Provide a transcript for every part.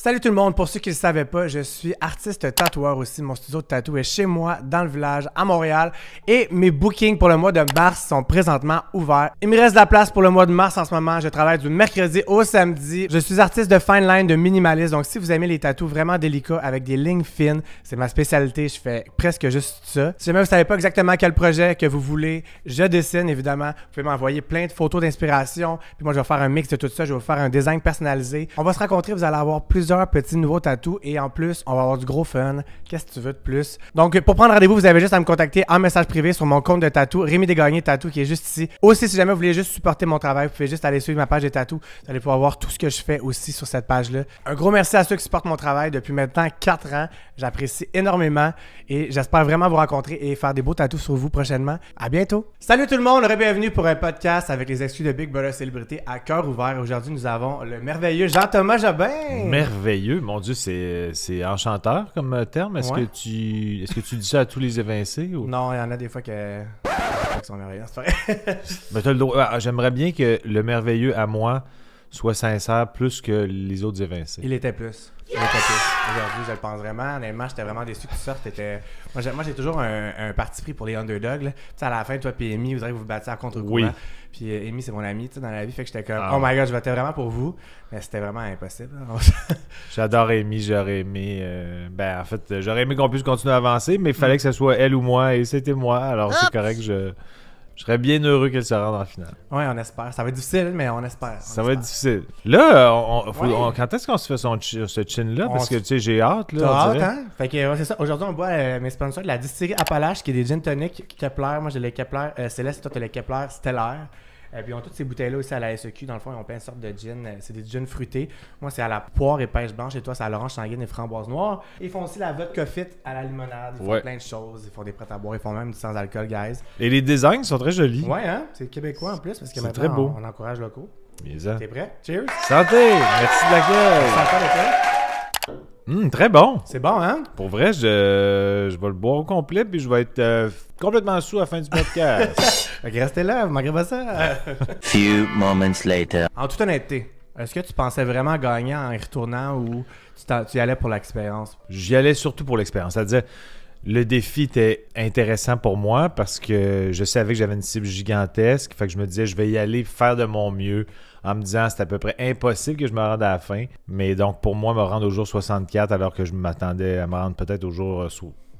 Salut tout le monde, pour ceux qui ne le savaient pas, je suis artiste tatoueur aussi. Mon studio de tatou est chez moi, dans le village, à Montréal. Et mes bookings pour le mois de mars sont présentement ouverts. Il me reste de la place pour le mois de mars en ce moment. Je travaille du mercredi au samedi. Je suis artiste de fine line, de minimaliste. Donc si vous aimez les tatous vraiment délicats avec des lignes fines, c'est ma spécialité. Je fais presque juste ça. Si jamais vous ne savez pas exactement quel projet que vous voulez, je dessine évidemment. Vous pouvez m'envoyer plein de photos d'inspiration. Puis moi, je vais faire un mix de tout ça. Je vais vous faire un design personnalisé. On va se rencontrer, vous allez avoir plusieurs petits nouveaux tatous et en plus, on va avoir du gros fun. Qu'est-ce que tu veux de plus? Donc, pour prendre rendez-vous, vous avez juste à me contacter en message privé sur mon compte de tatou, Rémi Desgagnés Tatou, qui est juste ici. Aussi, si jamais vous voulez juste supporter mon travail, vous pouvez juste aller suivre ma page de tatou. Vous allez pouvoir voir tout ce que je fais aussi sur cette page-là. Un gros merci à ceux qui supportent mon travail depuis maintenant 4 ans. J'apprécie énormément et j'espère vraiment vous rencontrer et faire des beaux tatous sur vous prochainement. À bientôt! Salut tout le monde, bienvenue pour un podcast avec les exclus de Big Brother Célébrité à cœur ouvert. Aujourd'hui, nous avons le merveilleux Jean-Thomas Jobin. Merveilleux, mon Dieu, c'est enchanteur comme terme. Est-ce que tu dis ça à tous les évincés? Ou... Non, il y en a des fois qui sont merveilleux, c'est vrai. Ben, j'aimerais bien que le merveilleux à moi soit sincère plus que les autres évincés. Il était plus. Aujourd'hui, je le pense vraiment. Honnêtement, j'étais vraiment déçu que tu sortes. Moi, j'ai toujours un parti pris pour les underdogs. Tu sais, à la fin, toi et Amy, vous allez vous battre à contre-courant. Oui. Puis Amy, c'est mon amie dans la vie. Fait que j'étais comme, oh my god, je votais vraiment pour vous. Mais c'était vraiment impossible. J'adore Amy, j'aurais aimé... en fait, j'aurais aimé qu'on puisse continuer à avancer, mais il fallait que ce soit elle ou moi, et c'était moi. Alors c'est correct, je serais bien heureux qu'elle se rende en finale. Oui, on espère. Ça va être difficile, mais on espère. Ça va être difficile. Là, quand est-ce qu'on se fait ce chin-là? Parce que, tu sais, j'ai hâte. Là, t'as hâte, hein? Fait que c'est ça. Aujourd'hui, on boit mes sponsors de la distillerie Appalache, qui est des gin tonic Kepler. Moi, j'ai les Kepler Céleste, toi, t'as les Kepler Stellaire. Puis ils ont toutes ces bouteilles-là aussi à la SEQ. Dans le fond, ils ont plein de sortes de gin. C'est des gins fruités. Moi, c'est à la poire et pêche blanche. Et toi, c'est à l'orange sanguine et framboise noire. Ils font aussi la vodka fit à la limonade. Ils font plein de choses. Ils font des prêts à boire. Ils font même du sans-alcool, guys. Et les designs sont très jolis. Ouais, hein? C'est québécois en plus. Parce que c'est très beau. On encourage locaux. Bien. T'es prêt? Cheers! Santé! Merci de l'accueil! Très bon! C'est bon, hein? Pour vrai, je vais le boire au complet puis je vais être complètement sous à la fin du podcast. Ok, restez là, vous manquerez pas ça. Few moments later. En toute honnêteté, est-ce que tu pensais vraiment gagner en y retournant ou tu y allais pour l'expérience? J'y allais surtout pour l'expérience. C'est-à-dire, le défi était intéressant pour moi parce que je savais que j'avais une cible gigantesque. Fait que je me disais, je vais y aller faire de mon mieux en me disant c'est à peu près impossible que je me rende à la fin. Mais donc, pour moi, me rendre au jour 64 alors que je m'attendais à me rendre peut-être au jour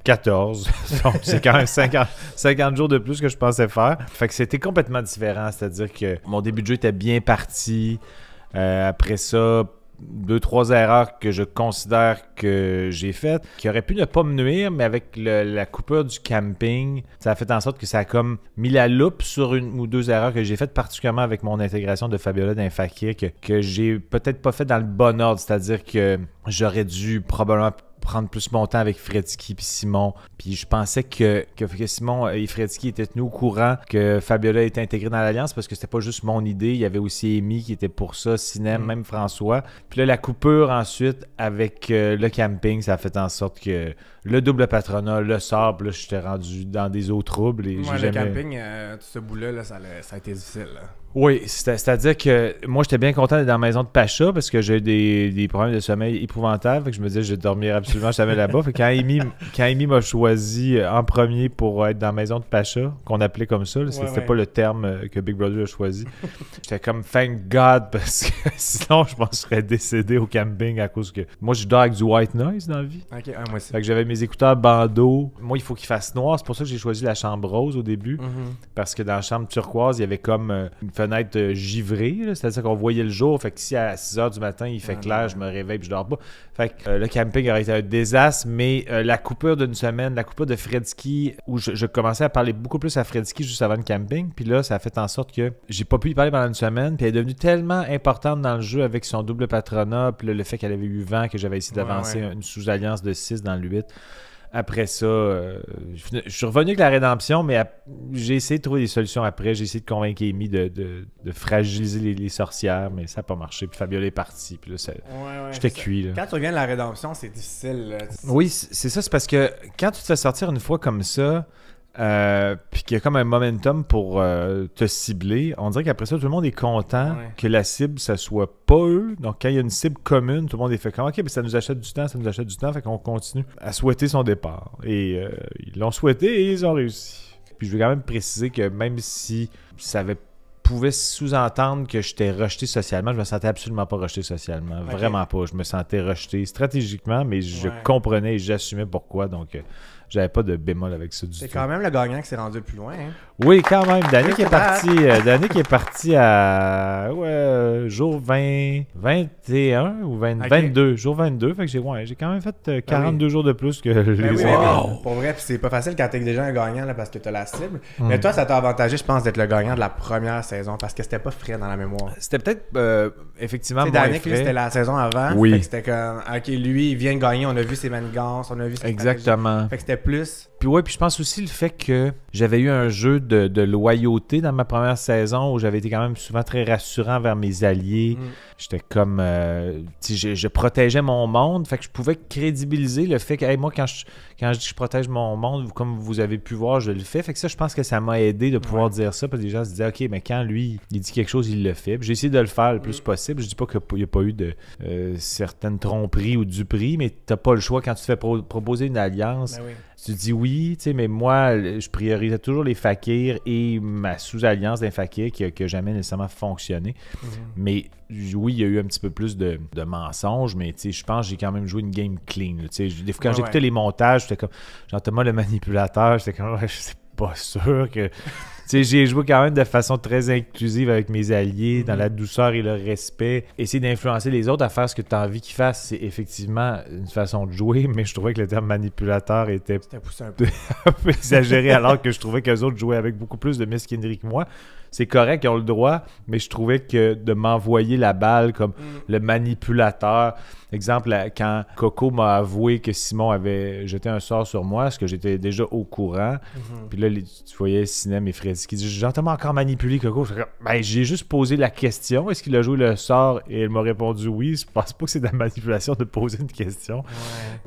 14. Donc, c'est quand même 50 jours de plus que je pensais faire. Fait que c'était complètement différent. C'est-à-dire que mon début de jeu était bien parti. Après ça, 2-3 erreurs que je considère que j'ai faites, qui auraient pu ne pas me nuire, mais avec la coupure du camping, ça a fait en sorte que ça a comme mis la loupe sur une ou deux erreurs que j'ai faites, particulièrement avec mon intégration de Fabiola dans Fakir, que j'ai peut-être pas fait dans le bon ordre, c'est-à-dire que j'aurais dû probablement prendre plus mon temps avec Fredsky puis Simon. Puis je pensais que Simon et Fredsky étaient tenus au courant que Fabiola était intégrée dans l'Alliance parce que c'était pas juste mon idée. Il y avait aussi Amy qui était pour ça, Sinem, même François. Puis là, la coupure ensuite avec le camping, ça a fait en sorte que le double patronat, le sable, là, j'étais rendu dans des eaux troubles. Et le camping, tout ce bout-là, ça a été difficile. Là. Oui, c'est-à-dire que moi, j'étais bien content d'être dans la maison de Pacha parce que j'ai des problèmes de sommeil épouvantables. Fait que je me disais, je vais dormir absolument jamais là-bas. Fait que quand Amy m'a choisi en premier pour être dans la maison de Pacha, qu'on appelait comme ça, c'était pas le terme que Big Brother a choisi. J'étais comme, thank God, parce que sinon, je pense que je serais décédé au camping à cause que... Moi, je dors avec du white noise dans la vie. Ok, moi aussi. Fait que j'avais mes écouteurs bandeau. Moi, il faut qu'il fasse noir. C'est pour ça que j'ai choisi la chambre rose au début. Parce que dans la chambre turquoise, il y avait comme une fenêtre givrée, c'est-à-dire qu'on voyait le jour. Fait que si à 6h du matin, il fait clair, je me réveille et je dors pas. Fait que le camping aurait été un désastre, mais la coupure d'une semaine, la coupure de Fredsky, où je commençais à parler beaucoup plus à Fredsky juste avant le camping, puis là, ça a fait en sorte que j'ai pas pu y parler pendant une semaine, puis elle est devenue tellement importante dans le jeu avec son double patronat, puis le fait qu'elle avait eu vent, que j'avais essayé d'avancer une sous-alliance de 6 dans le 8. Après ça, je suis revenu avec la rédemption, mais j'ai essayé de trouver des solutions après. J'ai essayé de convaincre Amy de fragiliser les sorcières, mais ça n'a pas marché. Puis Fabiola est partie. Puis là, j'étais cuit. Là. Quand tu reviens de la rédemption, c'est difficile. Là. Oui, c'est ça. C'est parce que quand tu te fais sortir une fois comme ça, puis qu'il y a comme un momentum pour te cibler, on dirait qu'après ça, tout le monde est content que la cible, ça soit pas eux. Donc, quand il y a une cible commune, tout le monde est fait comme « OK, mais ça nous achète du temps, fait qu'on continue à souhaiter son départ. » Et ils l'ont souhaité et ils ont réussi. Puis je veux quand même préciser que même si ça pouvait sous-entendre que j'étais rejeté socialement, je me sentais absolument pas rejeté socialement. Okay. Vraiment pas. Je me sentais rejeté stratégiquement, mais je comprenais et j'assumais pourquoi. Donc, j'avais pas de bémol avec ça du tout. C'est quand même le gagnant qui s'est rendu plus loin. Hein? Oui, quand même. Danick est parti à jour 21 ou 22. Jour 22. Fait que j'ai quand même fait 42 jours de plus que les autres. Pour vrai, c'est pas facile quand t'es déjà un gagnant là, parce que t'as la cible. Mais toi, ça t'a avantagé, je pense, d'être le gagnant de la première saison parce que c'était pas frais dans la mémoire. C'était peut-être effectivement moins Danick, frais. C'était la saison avant. Oui. Fait que c'était comme, OK, lui, il vient de gagner. On a vu ses manigances, on a vu ses Exactement. Fait que c'était plus. Puis je pense aussi le fait que j'avais eu un jeu de loyauté dans ma première saison où j'avais été quand même souvent très rassurant vers mes alliés. J'étais comme... je protégeais mon monde. Fait que je pouvais crédibiliser le fait que moi, quand je dis que je protège mon monde, comme vous avez pu voir, je le fais. Fait que ça, je pense que ça m'a aidé de pouvoir dire ça. Parce que les gens se disaient, OK, mais quand lui, il dit quelque chose, il le fait. Puis j'ai essayé de le faire le plus possible. Je dis pas qu'il n'y a pas eu de certaines tromperies ou duperies, mais t'as pas le choix quand tu te fais proposer une alliance. Tu dis oui, tu sais, mais moi, je priorisais toujours les fakirs et ma sous-alliance d'un fakir qui n'a jamais nécessairement fonctionné. Mais oui, il y a eu un petit peu plus de mensonges, mais je pense que j'ai quand même joué une game clean. Des fois, quand j'écoutais les montages, j'étais comme Jean-Thomas le manipulateur, j'étais comme je suis pas sûr que... j'ai joué quand même de façon très inclusive avec mes alliés, dans la douceur et le respect. Essayer d'influencer les autres à faire ce que tu as envie qu'ils fassent, c'est effectivement une façon de jouer, mais je trouvais que le terme manipulateur était poussé un peu exagéré, alors que je trouvais qu'eux autres jouaient avec beaucoup plus de mesquinerie que moi. C'est correct, ils ont le droit, mais je trouvais que de m'envoyer la balle comme le manipulateur... Exemple, quand Coco m'a avoué que Simon avait jeté un sort sur moi, ce que j'étais déjà au courant. Puis là, tu voyais Sinem et Freddy qui disent « J'ai gentiment encore manipulé Coco. » J'ai juste posé la question. Est-ce qu'il a joué le sort? Et elle m'a répondu oui. Je pense pas que c'est de la manipulation de poser une question.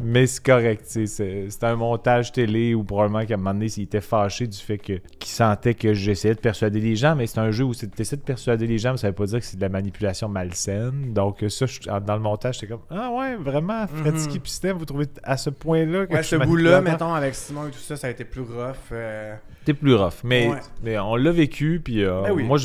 Mais c'est correct. C'était un montage télé où probablement qu'à un moment donné, il était fâché du fait qu'il sentait que j'essayais de persuader les gens. Mais c'est un jeu où tu essaies de persuader les gens, mais ça veut pas dire que c'est de la manipulation malsaine. Donc ça, dans le montage, j'étais comme « Ah ouais, vraiment, Freddy puis Stem, vous trouvez à ce point-là que ce bout-là, mettons, avec Simon et tout ça, ça a été plus rough. C'était plus rough, mais on l'a vécu, puis moi,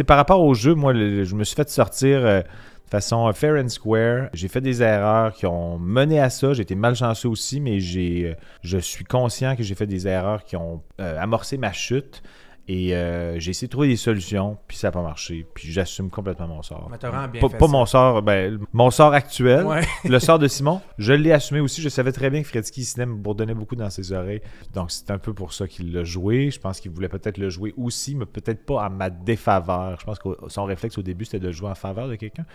par rapport au jeu, moi, je me suis fait sortir de façon fair and square. J'ai fait des erreurs qui ont mené à ça. J'ai été malchanceux aussi, mais je suis conscient que j'ai fait des erreurs qui ont amorcé ma chute. Et j'ai essayé de trouver des solutions, puis ça n'a pas marché. Puis j'assume complètement mon sort. Mais t'as vraiment bien fait pas ça. Mon sort actuel, le sort de Simon, je l'ai assumé aussi. Je savais très bien que Freddy Sinem me bourdonnait beaucoup dans ses oreilles. Donc c'est un peu pour ça qu'il l'a joué. Je pense qu'il voulait peut-être le jouer aussi, mais peut-être pas à ma défaveur. Je pense que son réflexe au début, c'était de jouer en faveur de quelqu'un.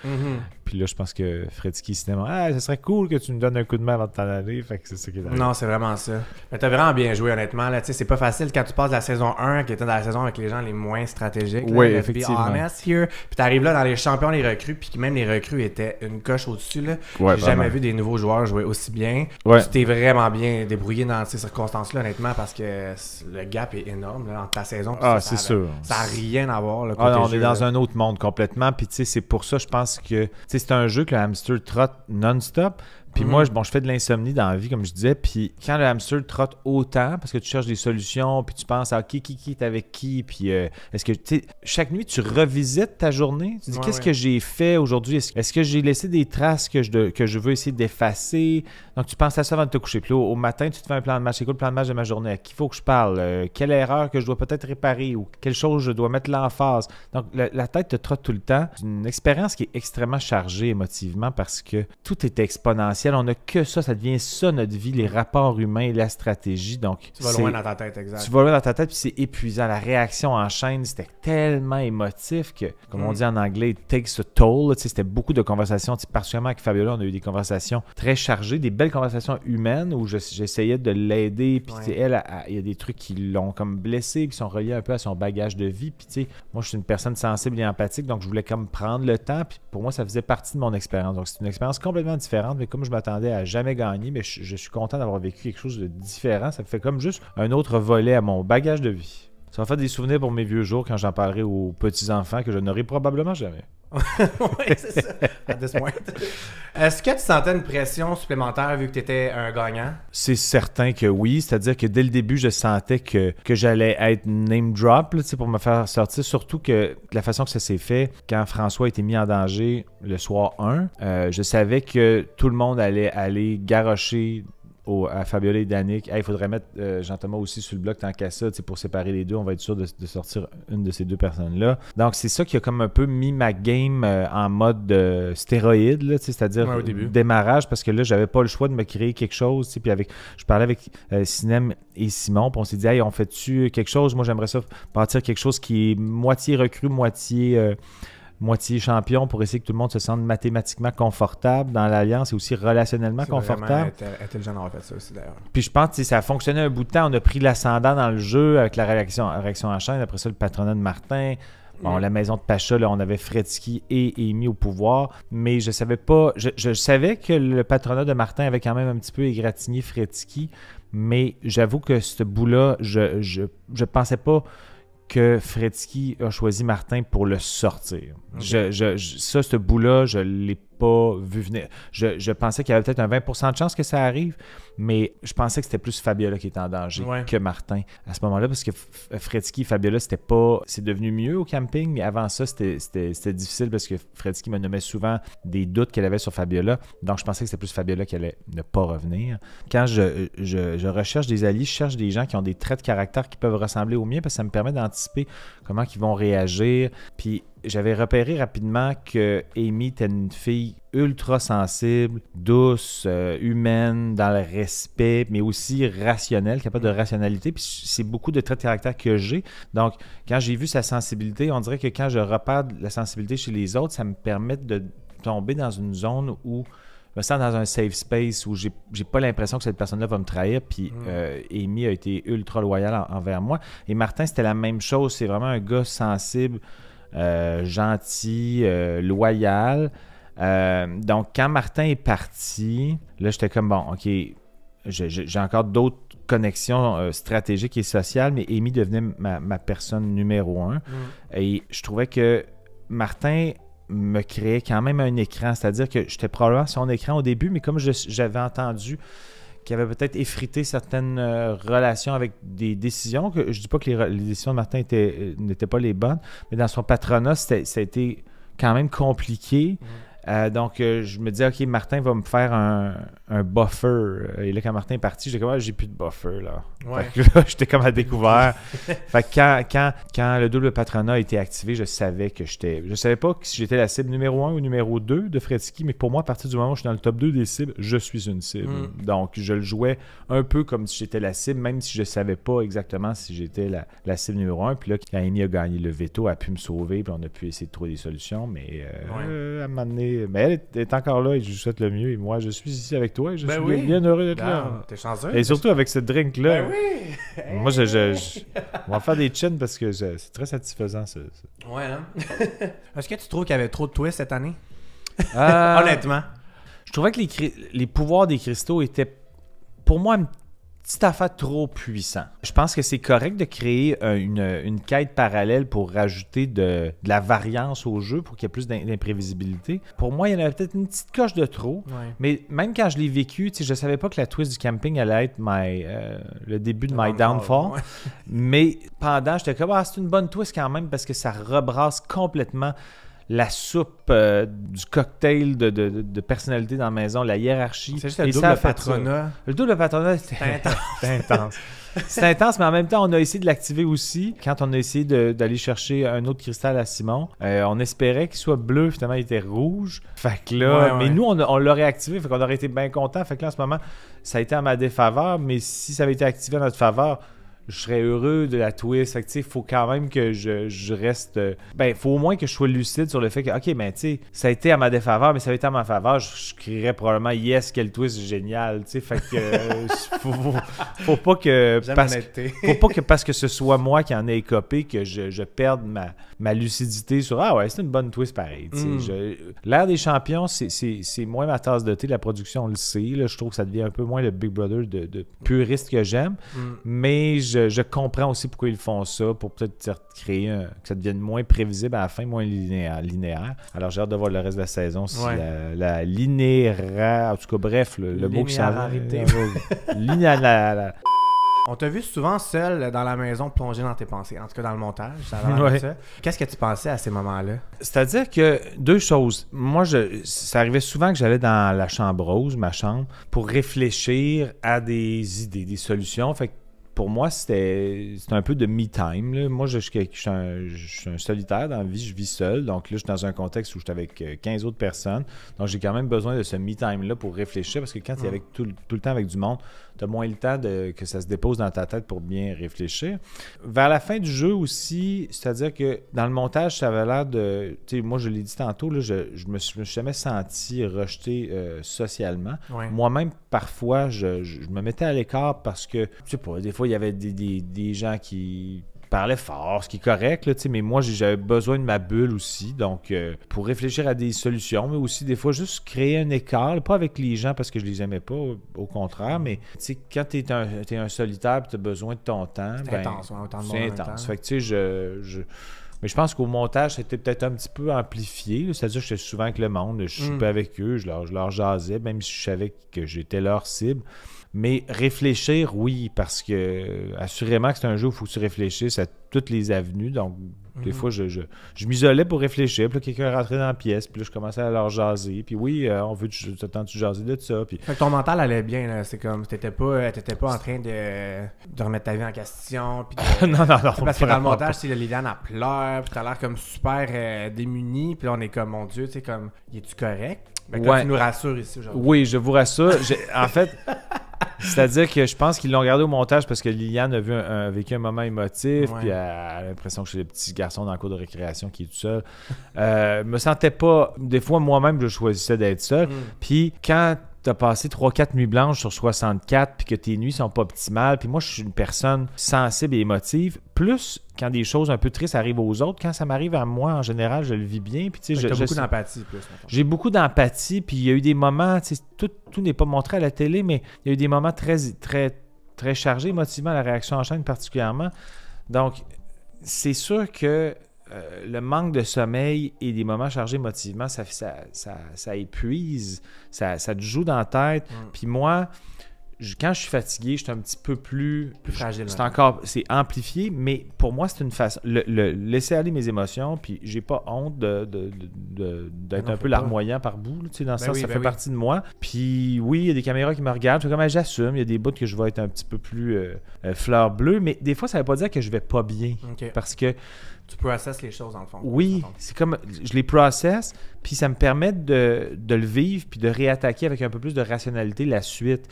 Puis là, je pense que Freddy Sinem, ce serait cool que tu me donnes un coup de main avant de t'en aller. Fait que c'est ça qui est arrivé. Non, c'est vraiment ça. Mais t'as vraiment bien joué, honnêtement. Là, c'est pas facile quand tu passes de la saison 1, qui était dans la saison avec les gens les moins stratégiques. Oui, là, effectivement. Be honest here. Puis t'arrives là dans les champions, les recrues, puis même les recrues étaient une coche au-dessus. Là. J'ai jamais vu des nouveaux joueurs jouer aussi bien. Tu t'es vraiment bien débrouillé dans ces circonstances-là, honnêtement, parce que le gap est énorme là, entre ta saison. C'est sûr. Ça n'a rien à voir. Là, on est dans un autre monde complètement. Puis c'est pour ça, je pense que c'est un jeu que le hamster trotte non-stop. Puis moi, je fais de l'insomnie dans la vie, comme je disais. Puis quand le hamster trotte autant, parce que tu cherches des solutions, puis tu penses à qui est avec qui, puis est-ce que, tu sais, chaque nuit, tu revisites ta journée. Tu dis, qu'est-ce que j'ai fait aujourd'hui? Est-ce que j'ai laissé des traces que je veux essayer d'effacer? Donc, tu penses à ça avant de te coucher. Puis là, au matin, tu te fais un plan de match. C'est quoi le plan de match de ma journée? À qui il faut que je parle? Quelle erreur que je dois peut-être réparer? Ou quelle chose je dois mettre l'emphase? Donc, la tête te trotte tout le temps. C'est une expérience qui est extrêmement chargée émotivement parce que tout est exponentiel. On n'a que ça devient ça notre vie, les rapports humains et la stratégie. Donc, tu vas loin dans ta tête, exact. Tu vas loin dans ta tête, puis c'est épuisant. La réaction en chaîne, c'était tellement émotif que, comme on dit en anglais, it takes a toll. C'était beaucoup de conversations, particulièrement avec Fabiola, on a eu des conversations très chargées, des belles conversations humaines où j'essayais de l'aider, puis elle, il y a des trucs qui l'ont comme blessée, qui sont reliés un peu à son bagage de vie. Puis moi, je suis une personne sensible et empathique, donc je voulais comme prendre le temps, puis pour moi, ça faisait partie de mon expérience. Donc, c'est une expérience complètement différente, mais comme je m'attendais à jamais gagner, mais je suis content d'avoir vécu quelque chose de différent. Ça me fait comme juste un autre volet à mon bagage de vie. Ça va faire des souvenirs pour mes vieux jours quand j'en parlerai aux petits-enfants que je n'aurai probablement jamais. Oui, c'est ça. À this point. Est-ce que tu sentais une pression supplémentaire vu que tu étais un gagnant? C'est certain que oui. C'est-à-dire que dès le début, je sentais que j'allais être name drop là, pour me faire sortir. Surtout que la façon que ça s'est fait, quand François a été mis en danger le soir 1, je savais que tout le monde allait aller garrocher à Fabiola et Danick. Il faudrait mettre Jean-Thomas aussi sur le bloc tant qu'à ça, pour séparer les deux. On va être sûr de sortir une de ces deux personnes-là. Donc, c'est ça qui a comme un peu mis ma game en mode stéroïde, là, c'est-à-dire au début. Démarrage, parce que là, j'avais pas le choix de me créer quelque chose. Puis je parlais avec Sinem et Simon, puis on s'est dit, hey, on fait-tu quelque chose? Moi, j'aimerais ça partir quelque chose qui est moitié recrue, moitié champion pour essayer que tout le monde se sente mathématiquement confortable dans l'alliance et aussi relationnellement confortable. C'est intelligent d'avoir fait ça aussi d'ailleurs. Puis je pense que ça a fonctionné un bout de temps. On a pris l'ascendant dans le jeu avec la réaction en chaîne. Après ça, le patronat de Martin. Bon, la maison de Pacha, là, on avait Fredsky et Amy au pouvoir, mais je savais pas. Je savais que le patronat de Martin avait quand même un petit peu égratigné Fredsky, mais j'avoue que ce bout-là, je pensais pas que Fredsky a choisi Martin pour le sortir. Okay. Ce bout-là, je ne l'ai pas vu venir. Je pensais qu'il y avait peut-être un 20% de chance que ça arrive, mais je pensais que c'était plus Fabiola qui était en danger que Martin à ce moment-là, parce que Fredsky et Fabiola, c'était pas... C'est devenu mieux au camping, mais avant ça, c'était difficile parce que Fredsky me nommait souvent des doutes qu'elle avait sur Fabiola, donc je pensais que c'était plus Fabiola qui allait ne pas revenir. Quand je recherche des alliés, je cherche des gens qui ont des traits de caractère qui peuvent ressembler aux miens, parce que ça me permet d'anticiper comment ils vont réagir, puis j'avais repéré rapidement que Amy était une fille ultra sensible, douce, humaine, dans le respect, mais aussi rationnelle, capable de rationalité. Puis c'est beaucoup de traits de caractère que j'ai. Donc, quand j'ai vu sa sensibilité, on dirait que quand je repère la sensibilité chez les autres, ça me permet de tomber dans une zone où je me sens dans un safe space où j'ai pas l'impression que cette personne-là va me trahir. Puis Amy a été ultra loyale envers moi. Et Martin, c'était la même chose. C'est vraiment un gars sensible, gentil, loyal. Donc, quand Martin est parti, là, j'étais comme, bon, OK, j'ai encore d'autres connexions stratégiques et sociales, mais Amy devenait ma personne numéro 1. Et je trouvais que Martin me créait quand même un écran, c'est-à-dire que j'étais probablement sur son écran au début, mais comme j'avais entendu qui avait peut-être effrité certaines relations avec des décisions. Que, je dis pas que les décisions de Martin n'étaient pas les bonnes, mais dans son patronat, ça a été quand même compliqué. Donc, je me disais, OK, Martin va me faire un buffer. Et là, quand Martin est parti, j'ai comme, j'ai plus de buffer, là. Ouais. Fait que là, j'étais comme à découvert. Fait que quand le double patronat a été activé, je savais que je savais pas si j'étais la cible numéro 1 ou numéro 2 de Fredsky, mais pour moi, à partir du moment où je suis dans le top 2 des cibles, je suis une cible. Donc, je le jouais un peu comme si j'étais la cible, même si je savais pas exactement si j'étais la cible numéro 1. Puis là, quand Amy a gagné le veto, elle a pu me sauver, puis on a pu essayer de trouver des solutions, mais à un moment donné, mais elle est encore là et je lui souhaite le mieux. Et moi, je suis ici avec toi et je suis bien heureux d'être là. T'es chanceux. Et surtout avec ce drink-là. Ben oui! Moi, on va faire des chins parce que c'est très satisfaisant, ça. Ouais, hein? Est-ce que tu trouves qu'il y avait trop de twists cette année? Honnêtement. Je trouvais que les pouvoirs des cristaux étaient, pour moi, une petite affaire trop puissant. Je pense que c'est correct de créer une quête parallèle pour rajouter de la variance au jeu, pour qu'il y ait plus d'imprévisibilité. Pour moi, il y en avait peut-être une petite coche de trop, mais même quand je l'ai vécu, je savais pas que la twist du camping allait être le début de my downfall. Ouais. Mais pendant, j'étais comme, c'est une bonne twist quand même, parce que ça rebrasse complètement la soupe du cocktail de personnalité dans la maison, la hiérarchie. C'est juste le double patronat. Le double patronat, c'était intense. C'était intense, mais en même temps, on a essayé de l'activer aussi. Quand on a essayé d'aller chercher un autre cristal à Simon, on espérait qu'il soit bleu, finalement, il était rouge. Fait que là, mais nous, on l'a réactivé, fait qu'on aurait été bien contents. Fait que là, en ce moment, ça a été à ma défaveur, mais si ça avait été activé à notre faveur, je serais heureux de la twist. Fait que, tu sais, il faut quand même que je reste... il faut au moins que je sois lucide sur le fait que, OK, mais tu sais, ça a été à ma défaveur, mais ça a été à ma faveur. Je crierais probablement « Yes, quel twist génial! » Tu sais, fait que faut pas que... Faut pas que parce que ce soit moi qui en ai écopé que je perde ma lucidité sur « Ah ouais, c'est une bonne twist pareil. » L'ère des champions, c'est moins ma tasse de thé. La production, on le sait. Là, je trouve que ça devient un peu moins le Big Brother de puriste que j'aime. Mais je comprends aussi pourquoi ils font ça, pour peut-être créer que ça devienne moins prévisible à la fin, moins linéaire. Alors j'ai hâte de voir le reste de la saison si la linéaire, en tout cas bref, le mot qui s'en va. On t'a vu souvent seul dans la maison plongé dans tes pensées, en tout cas dans le montage. Ça. Qu'est-ce que tu pensais à ces moments-là? C'est-à-dire que deux choses. Moi, ça arrivait souvent que j'allais dans la chambre rose, ma chambre, pour réfléchir à des idées, des solutions. Fait que pour moi, c'était un peu de me-time. Là. Moi, je suis un solitaire dans la vie, je vis seul. Donc là, je suis dans un contexte où je suis avec 15 autres personnes. Donc j'ai quand même besoin de ce me-time-là pour réfléchir, parce que quand tu es avec tout le temps avec du monde, tu as moins le temps que ça se dépose dans ta tête pour bien réfléchir. Vers la fin du jeu aussi, c'est-à-dire que dans le montage, ça avait l'air de... Tu sais, moi, je l'ai dit tantôt, là, je me suis jamais senti rejeté socialement. Ouais. Moi-même, parfois, je me mettais à l'écart parce que, je sais pas, des fois, il y avait des gens qui parlaient fort, ce qui est correct, là, mais moi, j'avais besoin de ma bulle aussi, donc pour réfléchir à des solutions, mais aussi des fois juste créer un écart, là, pas avec les gens parce que je les aimais pas, au contraire, mais quand t'es un solitaire et t'as besoin de ton temps, c'est intense, c'est intense. Fait que tu sais, mais je pense qu'au montage, c'était peut-être un petit peu amplifié. Là. C'est-à-dire que j'étais souvent avec le monde, je soupais avec eux, je leur jasais, même si je savais que j'étais leur cible. Mais réfléchir, oui, parce que assurément que c'est un jeu où il faut que tu réfléchisses à toutes les avenues. Donc, des fois, je m'isolais pour réfléchir. Puis là, quelqu'un rentrait dans la pièce. Puis là, je commençais à leur jaser. Puis oui, on veut t'entends-tu jaser de ça. Puis... Fait que ton mental allait bien. Là. C'est comme, t'étais pas en train de remettre ta vie en question. Puis non. Parce que dans le montage, Liliane, elle pleure. Puis t'as l'air comme super démunie. Puis là, on est comme, mon Dieu, tu sais, comme, es-tu correct? Ben, tu nous rassures ici aujourd'hui. Oui, je vous rassure. En fait... C'est-à-dire que je pense qu'ils l'ont regardé au montage parce que Liliane a vécu un moment émotif, puis elle a l'impression que je suis le petit garçon dans le cours de récréation qui est tout seul. Me sentais pas... Des fois, moi-même, je choisissais d'être seul. Puis quand tu as passé 3-4 nuits blanches sur 64, puis que tes nuits sont pas optimales, puis moi, je suis une personne sensible et émotive, plus quand des choses un peu tristes arrivent aux autres, quand ça m'arrive à moi, en général, je le vis bien. Puis, tu as beaucoup d'empathie. J'ai beaucoup d'empathie, puis il y a eu des moments, tout n'est pas montré à la télé, mais il y a eu des moments très, très, très chargés émotivement, la réaction en chaîne particulièrement. Donc, c'est sûr que le manque de sommeil et des moments chargés émotivement, ça épuise, ça te joue dans la tête. Puis moi, quand je suis fatigué, je suis un petit peu plus fragile. C'est amplifié, mais pour moi, c'est une façon. Laisser aller mes émotions, puis j'ai pas honte d'être un peu larmoyant par bout. Dans le sens, ça fait partie de moi. Puis oui, il y a des caméras qui me regardent. Comme j'assume, il y a des bouts que je vais être un petit peu plus fleur bleue, mais des fois, ça veut pas dire que je vais pas bien. Okay. Parce que tu processes les choses, dans le fond. Oui, c'est comme... Je les processe, puis ça me permet de le vivre, puis de réattaquer avec un peu plus de rationalité la suite.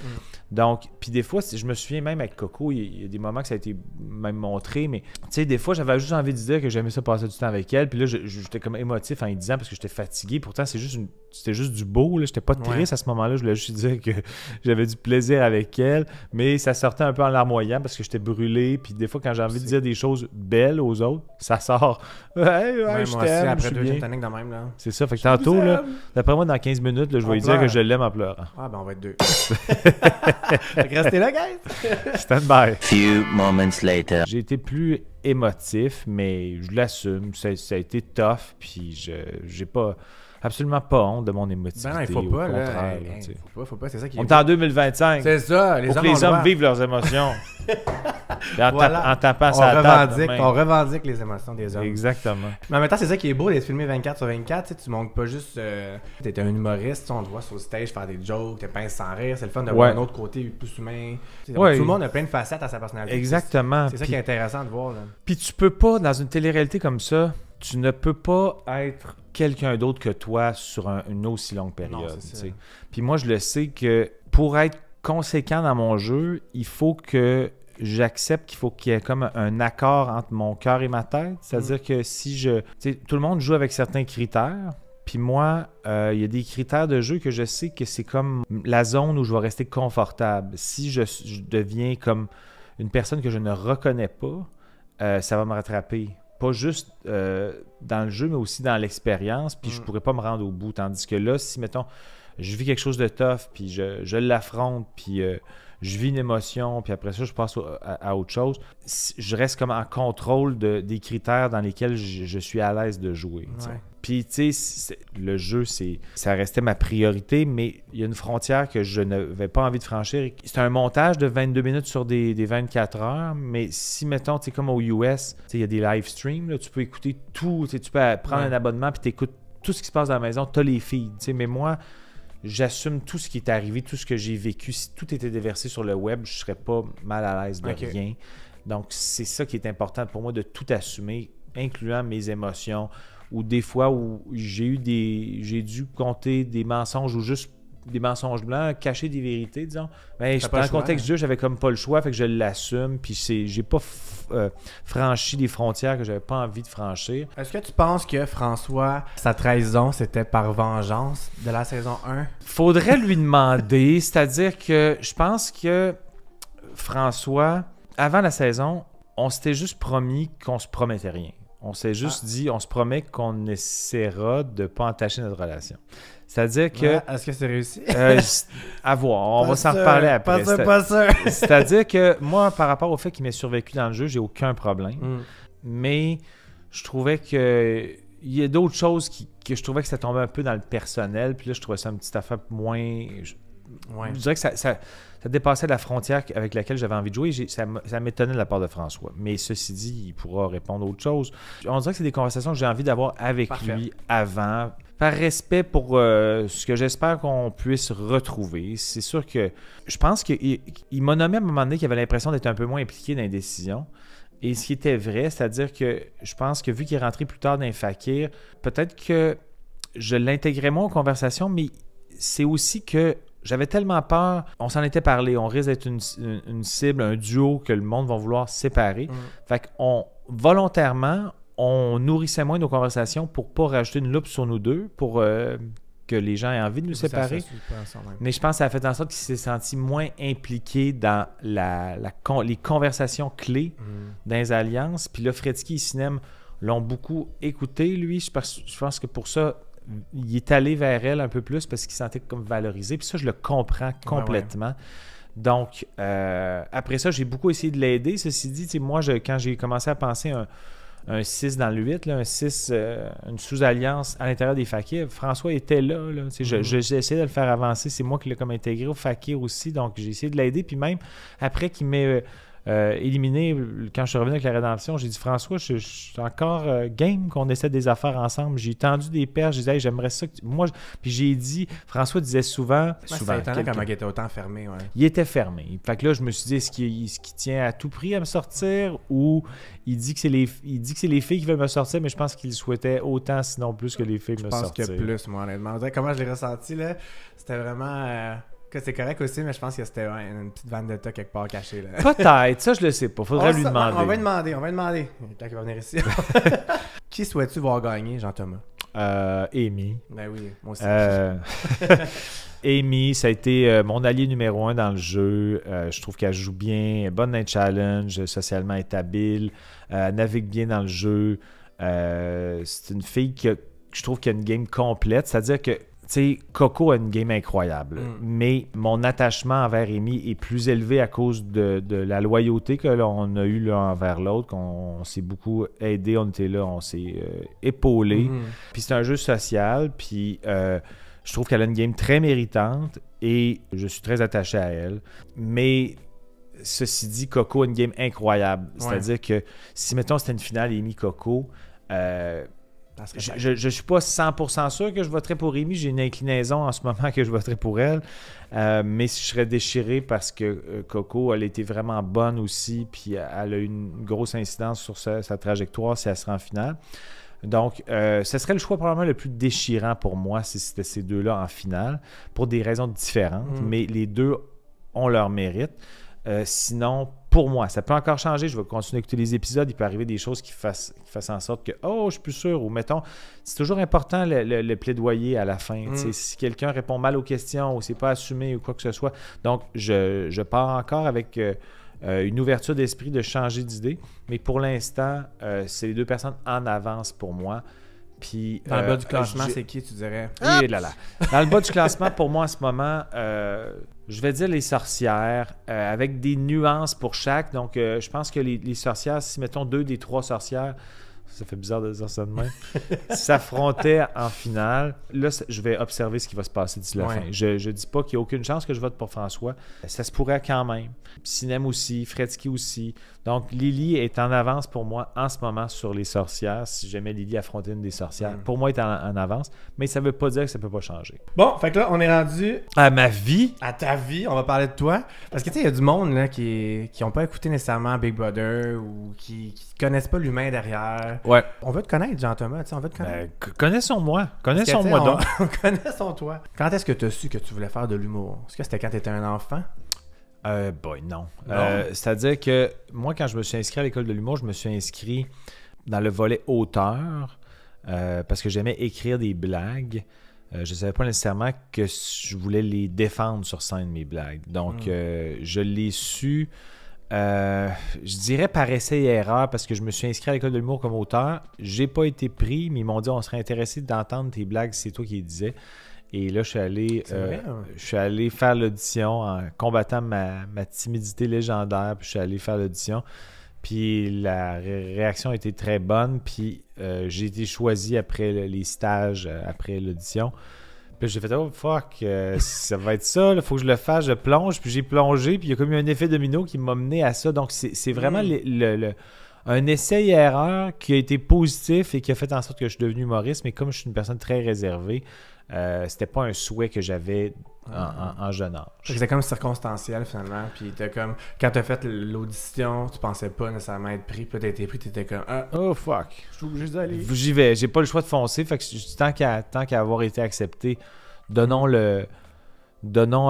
Donc, puis des fois, je me souviens même avec Coco, il y a des moments que ça a été même montré, mais tu sais, des fois, j'avais juste envie de dire que j'aimais ça passer du temps avec elle, puis là, j'étais comme émotif en y disant parce que j'étais fatigué. Pourtant, c'était juste du beau, là. J'étais pas triste à ce moment-là. Je voulais juste dire que j'avais du plaisir avec elle, mais ça sortait un peu en larmoyant parce que j'étais brûlé, puis des fois, quand j'ai envie de dire des choses belles aux autres, ça sort. Je t'aime, après 2 gin tonic de même, là. C'est ça, fait que tantôt, là, d'après moi, dans 15 minutes, là, je vais lui dire que je l'aime en pleurant. Ah, ben on va être 2. Fait que restez là, guys! Stand by. Few moments later. J'ai été plus émotif, mais je l'assume. Ça a été tough, puis j'ai pas... absolument pas honte de mon émotivité. Ben non, il faut pas, là. Faut pas, c'est ça qui est... On est en 2025. C'est ça, les hommes vivent leurs émotions. En tapant sa table. On revendique les émotions des hommes. Exactement. Mais en même temps, c'est ça qui est beau d'être filmé 24 sur 24. Tu montres pas juste... t'es un humoriste, on te voit sur le stage faire des jokes, t'es pince sans rire. C'est le fun de voir un autre côté plus humain. Tout le monde a plein de facettes à sa personnalité. Exactement. C'est ça qui est intéressant de voir. Là. Puis tu peux pas, dans une télé-réalité comme ça, tu ne peux pas être quelqu'un d'autre que toi sur une aussi longue période. Non, puis moi, je le sais que pour être conséquent dans mon jeu, il faut que j'accepte qu'il faut qu'il y ait comme un accord entre mon cœur et ma tête. C'est-à-dire que si je... tu sais, tout le monde joue avec certains critères. Puis moi, il y a des critères de jeu que je sais que c'est comme la zone où je vais rester confortable. Si je deviens comme une personne que je ne reconnais pas, ça va me rattraper. Pas juste dans le jeu, mais aussi dans l'expérience. Puis je pourrais pas me rendre au bout. Tandis que là, si, mettons, je vis quelque chose de tough, puis je l'affronte, puis je vis une émotion, puis après ça, je passe à autre chose, je reste comme en contrôle des critères dans lesquels je suis à l'aise de jouer. Ouais. Puis, tu sais, le jeu, ça restait ma priorité, mais il y a une frontière que je n'avais pas envie de franchir. C'est un montage de 22 minutes sur des 24 heures, mais si, mettons, tu sais, comme aux US, tu sais, il y a des live streams, là, tu peux écouter tout, tu peux prendre un abonnement, puis tu écoutes tout ce qui se passe dans la maison, tu as les feeds, tu sais, mais moi, j'assume tout ce qui est arrivé, tout ce que j'ai vécu. Si tout était déversé sur le web, je ne serais pas mal à l'aise de rien. Donc, c'est ça qui est important pour moi, de tout assumer, incluant mes émotions, ou des fois où j'ai dû compter des mensonges ou juste des mensonges blancs, cacher des vérités, disons. Mais dans le contexte du jeu, j'avais comme pas le choix, fait que je l'assume, puis j'ai pas franchi des frontières que j'avais pas envie de franchir. Est-ce que tu penses que François, sa trahison, c'était par vengeance de la saison 1? Faudrait lui demander, c'est-à-dire que je pense que François, avant la saison, on s'était juste promis qu'on se promettait rien. On s'est juste dit, on se promet qu'on essaiera de ne pas entacher notre relation. C'est-à-dire que... Ouais, est-ce que c'est réussi? À voir, on va s'en reparler après. Pas sûr. C'est-à-dire que moi, par rapport au fait qu'il m'ait survécu dans le jeu, j'ai aucun problème. Mais je trouvais que... Il y a d'autres choses que je trouvais que ça tombait un peu dans le personnel. Puis là, je trouvais ça une petite affaire moins... Je dirais que ça dépassait la frontière avec laquelle j'avais envie de jouer. Ça m'étonnait de la part de François. Mais ceci dit, il pourra répondre à autre chose. On dirait que c'est des conversations que j'ai envie d'avoir avec lui avant. Par respect pour ce que j'espère qu'on puisse retrouver. C'est sûr que je pense qu'il m'a nommé à un moment donné qu'il avait l'impression d'être un peu moins impliqué dans les décisions. Et ce qui était vrai, c'est-à-dire que je pense que vu qu'il est rentré plus tard dans les Fakir, peut-être que je l'intégrais moins aux conversations, mais c'est aussi que j'avais tellement peur, on s'en était parlé, on risque d'être une cible, un duo que le monde va vouloir séparer. Fait qu'on, volontairement, on nourrissait moins nos conversations pour pas rajouter une loupe sur nous deux, pour que les gens aient envie de nous séparer. Mais je pense que ça a fait en sorte qu'il s'est senti moins impliqué dans les conversations clés dans les alliances. Puis là, Fredsky et Cinem l'ont beaucoup écouté, lui. Je pense que pour ça, il est allé vers elle un peu plus parce qu'il se sentait comme valorisé. Puis ça, je le comprends complètement. Donc, après ça, j'ai beaucoup essayé de l'aider. Ceci dit, moi, quand j'ai commencé à penser un 6 dans le 8, là, un 6, une sous-alliance à l'intérieur des Fakirs, François était là. J'ai essayé de le faire avancer. C'est moi qui l'ai comme intégré au Fakir aussi. Donc, j'ai essayé de l'aider. Puis même, après qu'il m'ait éliminé, quand je suis revenu avec la rédemption, j'ai dit, François, je suis encore game qu'on essaie des affaires ensemble. J'ai tendu des perches, je disais, hey, j'aimerais ça. Puis j'ai dit, François disait souvent. C'est étonnant comment il était autant fermé. Ouais. Il était fermé. Fait que là, je me suis dit, est-ce qu'il tient à tout prix à me sortir ou il dit que c'est les filles qui veulent me sortir, mais je pense qu'il souhaitait autant, sinon plus que les filles me sortir. Je pense que plus, moi, honnêtement. Comment je l'ai ressenti, là, c'était vraiment. Que c'est correct aussi, mais je pense que c'était une petite vendetta quelque part cachée. Là. Peut-être, ça je le sais pas. Faudrait lui demander. On va demander. Tant qu'il va venir ici. Qui souhaites-tu voir gagner, Jean-Thomas? Amy. Ben oui, moi aussi. Amy, ça a été mon allié numéro 1 dans le jeu. Je trouve qu'elle joue bien, bonne dans les challenges, socialement est habile, navigue bien dans le jeu. C'est une fille que je trouve qu'il y a une game complète, c'est-à-dire que tu sais, Coco a une game incroyable, mais mon attachement envers Amy est plus élevé à cause de la loyauté que l'on a eue l'un envers l'autre, qu'on s'est beaucoup aidé, on était là, on s'est épaulé. Puis c'est un jeu social, puis je trouve qu'elle a une game très méritante et je suis très attaché à elle. Mais ceci dit, Coco a une game incroyable. C'est-à-dire que si, mettons, c'était une finale Amy-Coco, je ne suis pas 100% sûr que je voterais pour Amy. J'ai une inclinaison en ce moment que je voterais pour elle. Mais je serais déchiré parce que Coco, elle a été vraiment bonne aussi. Puis elle a eu une grosse incidence sur sa trajectoire si elle se rend en finale. Donc, ce serait le choix probablement le plus déchirant pour moi si c'était ces deux-là en finale, pour des raisons différentes. Mais les deux ont leur mérite. Sinon, pour moi, ça peut encore changer. Je vais continuer à écouter les épisodes. Il peut arriver des choses qui fassent en sorte que, oh, je suis plus sûr. Ou mettons, c'est toujours important le plaidoyer à la fin. Si quelqu'un répond mal aux questions ou c'est pas assumé ou quoi que ce soit. Donc, je pars encore avec une ouverture d'esprit de changer d'idée. Mais pour l'instant, c'est les deux personnes en avance pour moi. Puis, dans le bas du classement, c'est qui, tu dirais? Dans le bas du classement, pour moi, en ce moment, je vais dire les sorcières, avec des nuances pour chaque. Donc, je pense que les sorcières, si mettons 2 des 3 sorcières, ça fait bizarre de dire ça de même, s'affrontaient en finale. Là, je vais observer ce qui va se passer d'ici la fin. Je dis pas qu'il n'y a aucune chance que je vote pour François. Ça se pourrait quand même. Sinem aussi, Fredsky aussi. Donc, Lily est en avance pour moi en ce moment sur les sorcières. Si jamais Lily affrontait une des sorcières, pour moi, elle est en avance. Mais ça ne veut pas dire que ça ne peut pas changer. Bon, fait que là, on est rendu à ma vie. À ta vie, on va parler de toi. Parce que tu sais, il y a du monde là, qui n'ont pas écouté nécessairement Big Brother ou qui connaissent pas l'humain derrière. Ouais. On veut te connaître, Jean-Thomas. On veut te connaître. Connaissons-moi. Connaissons-moi donc. Connaissons-toi. Quand est-ce que tu as su que tu voulais faire de l'humour? Est-ce que c'était quand tu étais un enfant? Non. C'est-à-dire que moi, quand je me suis inscrit à l'école de l'humour, je me suis inscrit dans le volet auteur parce que j'aimais écrire des blagues. Je ne savais pas nécessairement que je voulais les défendre sur scène, mes blagues. Donc, je l'ai su, je dirais par essai et erreur, parce que je me suis inscrit à l'école de l'humour comme auteur. J'ai pas été pris, mais ils m'ont dit on serait intéressé d'entendre tes blagues, c'est toi qui les disais. Et là, je suis allé faire l'audition en combattant ma timidité légendaire. Puis je suis allé faire l'audition. Puis la réaction a été très bonne. Puis j'ai été choisi après les stages, après l'audition. Puis j'ai fait « Oh fuck, ça va être ça, il faut que je le fasse, je plonge. » Puis j'ai plongé, puis il y a comme eu un effet domino qui m'a mené à ça. Donc c'est vraiment un essai-erreur qui a été positif et qui a fait en sorte que je suis devenu humoriste. Mais comme je suis une personne très réservée, c'était pas un souhait que j'avais en jeune âge. C'était comme circonstanciel finalement. Puis comme quand t'as fait l'audition, tu pensais pas nécessairement être pris. Puis t'as été pris, t'étais comme oh fuck, je suis obligé d'aller. J'y vais, j'ai pas le choix de foncer. Fait que tant qu'à avoir été accepté, donnons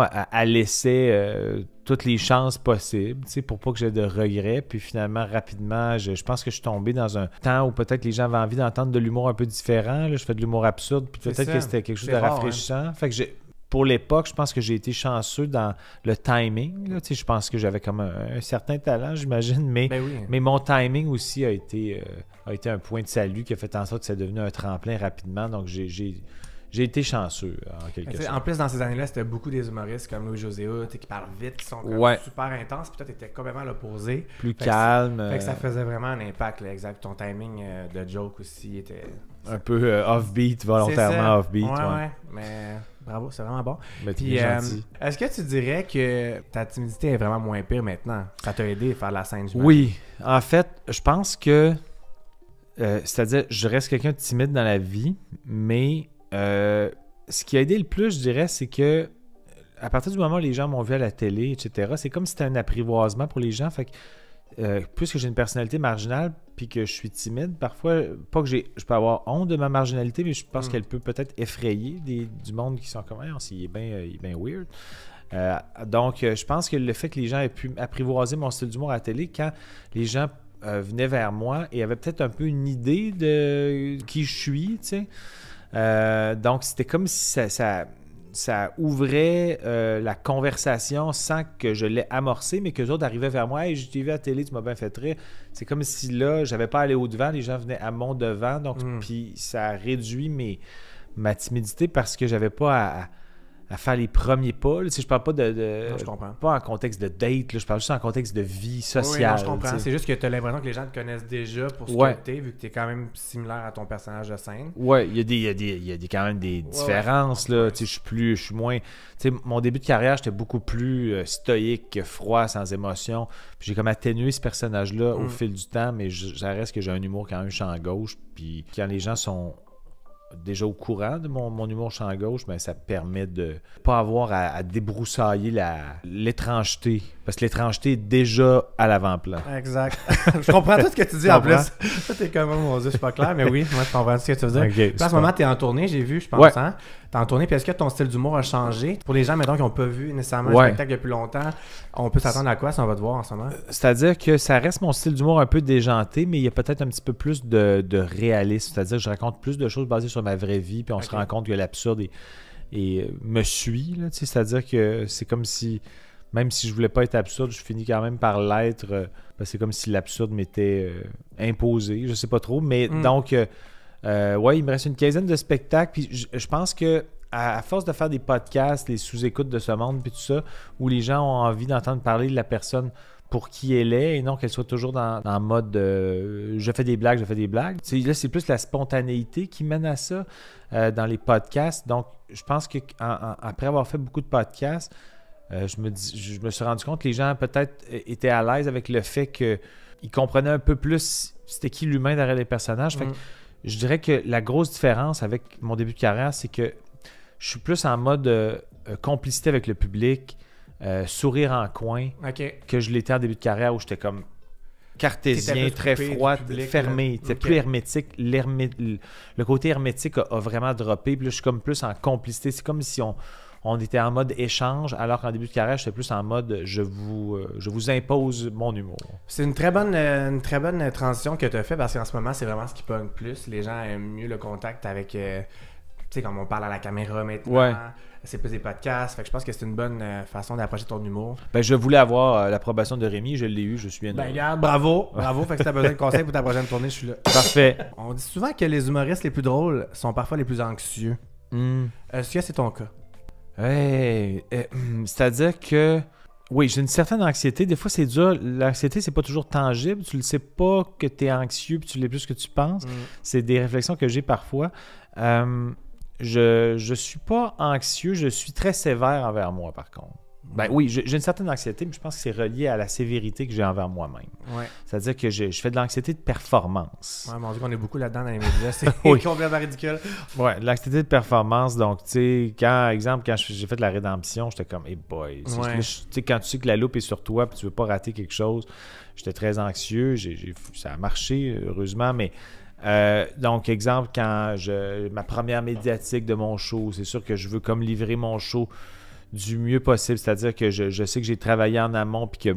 à l'essai toutes les chances possibles, pour pas que j'ai de regrets. Puis finalement, rapidement, je pense que je suis tombé dans un temps où peut-être les gens avaient envie d'entendre de l'humour un peu différent. Là, je fais de l'humour absurde, puis peut-être que c'était quelque chose de rafraîchissant. Fait que pour l'époque, je pense que j'ai été chanceux dans le timing. Là, je pense que j'avais comme un certain talent, j'imagine, mais mon timing aussi a été un point de salut qui a fait en sorte que c'est devenu un tremplin rapidement. Donc, j'ai été chanceux, en quelque sorte. En plus, dans ces années-là, c'était beaucoup des humoristes comme Louis-José Hood qui parlent vite, qui sont comme super intenses, puis toi, t'étais complètement à l'opposé. Plus calme. Fait que ça faisait vraiment un impact, là, exact. Ton timing de joke aussi était... Un peu off-beat, volontairement off-beat. Ouais, mais bravo, c'est vraiment bon. Mais puis, est-ce que tu dirais que ta timidité est vraiment moins pire maintenant? Ça t'a aidé à faire la scène, j'imagine? Oui, en fait, je pense que... c'est-à-dire, je reste quelqu'un de timide dans la vie, mais... ce qui a aidé le plus, je dirais, c'est que à partir du moment où les gens m'ont vu à la télé, etc., c'est comme si c'était un apprivoisement pour les gens. Fait que puisque j'ai une personnalité marginale puis que je suis timide, parfois, pas que je peux avoir honte de ma marginalité, mais je pense qu'elle peut peut-être effrayer du monde qui sont comme « il est bien weird ». Donc, je pense que le fait que les gens aient pu apprivoiser mon style d'humour à la télé, quand les gens venaient vers moi et avaient peut-être un peu une idée de qui je suis, tu sais. Donc, c'était comme si ça ouvrait la conversation sans que je l'ai amorcé, mais que les autres arrivaient vers moi. « Hey, je t'ai vu à la télé, tu m'as bien fait rire. » C'est comme si là, j'avais pas à aller au-devant, les gens venaient à mon devant. Donc, puis ça a réduit ma timidité parce que j'avais pas à faire les premiers pas. Là, je parle pas non, je comprends. Pas en contexte de date, là, je parle juste en contexte de vie sociale. Oui, non, je comprends. T'sais. C'est juste que tu as l'impression que les gens te connaissent déjà pour ce que t'es, vu que t'es quand même similaire à ton personnage de scène. Ouais, il y a quand même des différences. Là. Je suis moins... mon début de carrière, j'étais beaucoup plus stoïque, froid, sans émotion. Puis j'ai comme atténué ce personnage-là au fil du temps, mais ça reste que j'ai un humour quand même champ gauche. Puis quand les gens sont déjà au courant de mon humour champ gauche, ben ça permet de pas avoir à débroussailler l'étrangeté Parce que l'étrangeté est déjà à l'avant-plan. Exact. Je comprends tout ce que tu dis en plus. Ça, t'es comme, oh mon Dieu, je suis pas clair, mais oui, moi, je comprends ce que tu veux dire. Okay, Puis, en ce moment, t'es en tournée, j'ai vu, je pense, hein? T'es en tournée, puis est-ce que ton style d'humour a changé? Pour les gens, mettons, qui n'ont pas vu nécessairement le spectacle depuis longtemps, on peut s'attendre à quoi si on va te voir en ce moment? C'est-à-dire que ça reste mon style d'humour un peu déjanté, mais il y a peut-être un petit peu plus de réalisme. C'est-à-dire que je raconte plus de choses basées sur ma vraie vie, puis on se rend compte que l'absurde me suit. Là, c'est-à-dire que c'est comme si, même si je voulais pas être absurde, je finis quand même par l'être. C'est comme si l'absurde m'était imposé. Je sais pas trop. Mais donc, il me reste une quinzaine de spectacles. Puis je pense que à force de faire des podcasts, les sous-écoutes de ce monde, puis tout ça, où les gens ont envie d'entendre parler de la personne pour qui elle est, et non qu'elle soit toujours dans le mode je fais des blagues. Là, c'est plus la spontanéité qui mène à ça dans les podcasts. Donc, je pense qu'après avoir fait beaucoup de podcasts, je me suis rendu compte que les gens peut-être étaient à l'aise avec le fait qu'ils comprenaient un peu plus c'était qui l'humain derrière les personnages. Fait que je dirais que la grosse différence avec mon début de carrière, c'est que je suis plus en mode complicité avec le public, sourire en coin, que je l'étais en début de carrière où j'étais comme cartésien, très froid, fermé, c'était plus hermétique. Le côté hermétique a vraiment droppé, puis là je suis comme plus en complicité. C'est comme si on était en mode échange, alors qu'en début de carrière, j'étais plus en mode je vous impose mon humour. C'est une très bonne transition que tu as fait parce qu'en ce moment, c'est vraiment ce qui pogne plus. Les gens aiment mieux le contact avec, tu sais, comme on parle à la caméra maintenant. C'est plus des podcasts. Fait que je pense que c'est une bonne façon d'approcher ton humour. Ben, je voulais avoir l'approbation de Rémi, je l'ai eu, je suis bien heureux. Ben, regarde, bravo. Fait que si tu as besoin de conseils pour ta prochaine tournée, je suis là. Parfait. On dit souvent que les humoristes les plus drôles sont parfois les plus anxieux. Est-ce que c'est ton cas? C'est-à-dire que oui, j'ai une certaine anxiété. Des fois, c'est dur. L'anxiété, c'est pas toujours tangible. Tu ne sais pas que tu es anxieux puis tu l'es plus que tu penses. C'est des réflexions que j'ai parfois. Je suis pas anxieux, je suis très sévère envers moi, par contre. Ben oui, j'ai une certaine anxiété, mais je pense que c'est relié à la sévérité que j'ai envers moi-même. C'est-à-dire que je fais de l'anxiété de performance. Ouais, mon Dieu, qu'on est beaucoup là-dedans dans les médias. C'est complètement ridicule. Ouais, de l'anxiété de performance. Donc, tu sais, quand j'ai fait la rédemption, j'étais comme, hey boy. Tu sais, quand tu sais que la loupe est sur toi et tu veux pas rater quelque chose, j'étais très anxieux. Ça a marché, heureusement, mais. Donc, exemple, ma première médiatique de mon show, c'est sûr que je veux comme livrer mon show du mieux possible, c'est-à-dire que je sais que j'ai travaillé en amont puis que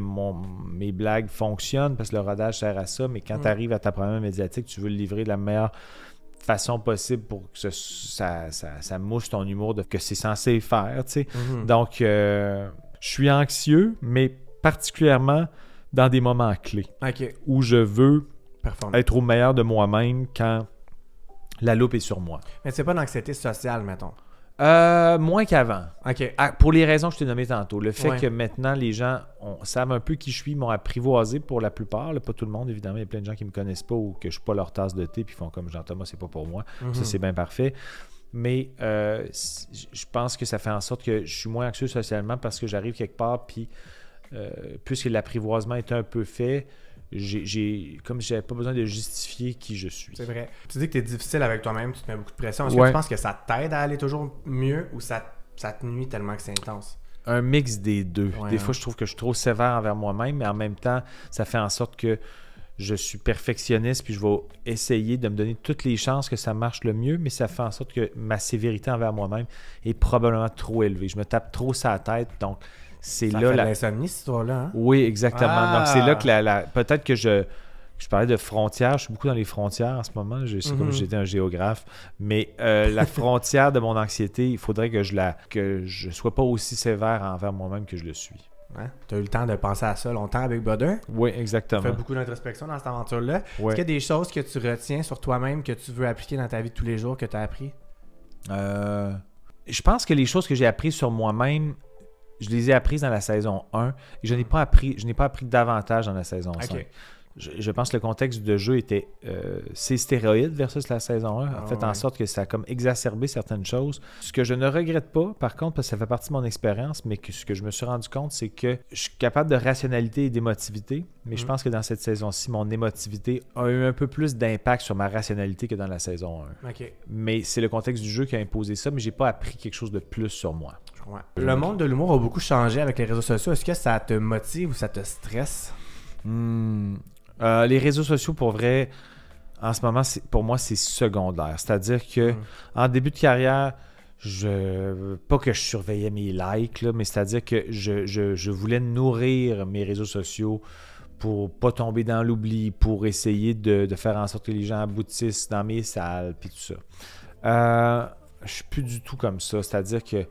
mes blagues fonctionnent parce que le rodage sert à ça, mais quand tu arrives à ta première médiatique, tu veux le livrer de la meilleure façon possible pour que ça mouche ton humour que c'est censé faire, tu sais. Donc, je suis anxieux, mais particulièrement dans des moments clés où je veux être au meilleur de moi-même quand la loupe est sur moi. Mais c'est pas une anxiété sociale, mettons. Moins qu'avant. Pour les raisons que je t'ai nommées tantôt. Le fait que maintenant, les gens savent un peu qui je suis, m'ont apprivoisé pour la plupart. Là, pas tout le monde, évidemment. Il y a plein de gens qui me connaissent pas ou que je suis pas leur tasse de thé puis font comme Jean-Thomas, c'est pas pour moi. Ça, c'est bien parfait. Mais je pense que ça fait en sorte que je suis moins anxieux socialement parce que j'arrive quelque part puis puisque l'apprivoisement est un peu fait, comme j'avais pas besoin de justifier qui je suis. C'est vrai. Tu dis que tu es difficile avec toi-même, tu te mets beaucoup de pression. Est-ce que tu penses que ça t'aide à aller toujours mieux ou ça te nuit tellement que c'est intense? Un mix des deux. Des fois, je trouve que je suis trop sévère envers moi-même, mais en même temps, ça fait en sorte que je suis perfectionniste puis je vais essayer de me donner toutes les chances que ça marche le mieux, mais ça fait en sorte que ma sévérité envers moi-même est probablement trop élevée. Je me tape trop sa tête, donc c'est ça là fait l'insomnie, cette histoire-là. Hein? Oui, exactement. Donc, c'est là que peut-être que je parlais de frontières. Je suis beaucoup dans les frontières en ce moment. C'est comme si j'étais un géographe. Mais la frontière de mon anxiété, il faudrait que je sois pas aussi sévère envers moi-même que je le suis. Hein? Tu as eu le temps de penser à ça longtemps avec Brother? Oui, exactement. Tu fais beaucoup d'introspection dans cette aventure-là. Est-ce qu'il y a des choses que tu retiens sur toi-même que tu veux appliquer dans ta vie de tous les jours, que tu as appris? Je pense que les choses que j'ai apprises sur moi-même, je les ai apprises dans la saison 1 et je n'ai pas appris davantage dans la saison 5. je pense que le contexte de jeu était ces stéroïdes versus la saison 1 a fait en sorte que ça a comme exacerbé certaines choses. Ce que je ne regrette pas, par contre, parce que ça fait partie de mon expérience, mais ce que je me suis rendu compte, c'est que je suis capable de rationalité et d'émotivité, mais je pense que dans cette saison-ci, mon émotivité a eu un peu plus d'impact sur ma rationalité que dans la saison 1. OK. Mais c'est le contexte du jeu qui a imposé ça, mais j'ai pas appris quelque chose de plus sur moi. Ouais. Le monde de l'humour a beaucoup changé avec les réseaux sociaux. Est-ce que ça te motive ou ça te stresse? Les réseaux sociaux, pour vrai, en ce moment, pour moi, c'est secondaire. C'est-à-dire que en début de carrière, pas que je surveillais mes likes, là, mais c'est-à-dire que je voulais nourrir mes réseaux sociaux pour pas tomber dans l'oubli, pour essayer de faire en sorte que les gens aboutissent dans mes salles, puis tout ça. Je suis plus du tout comme ça. C'est-à-dire que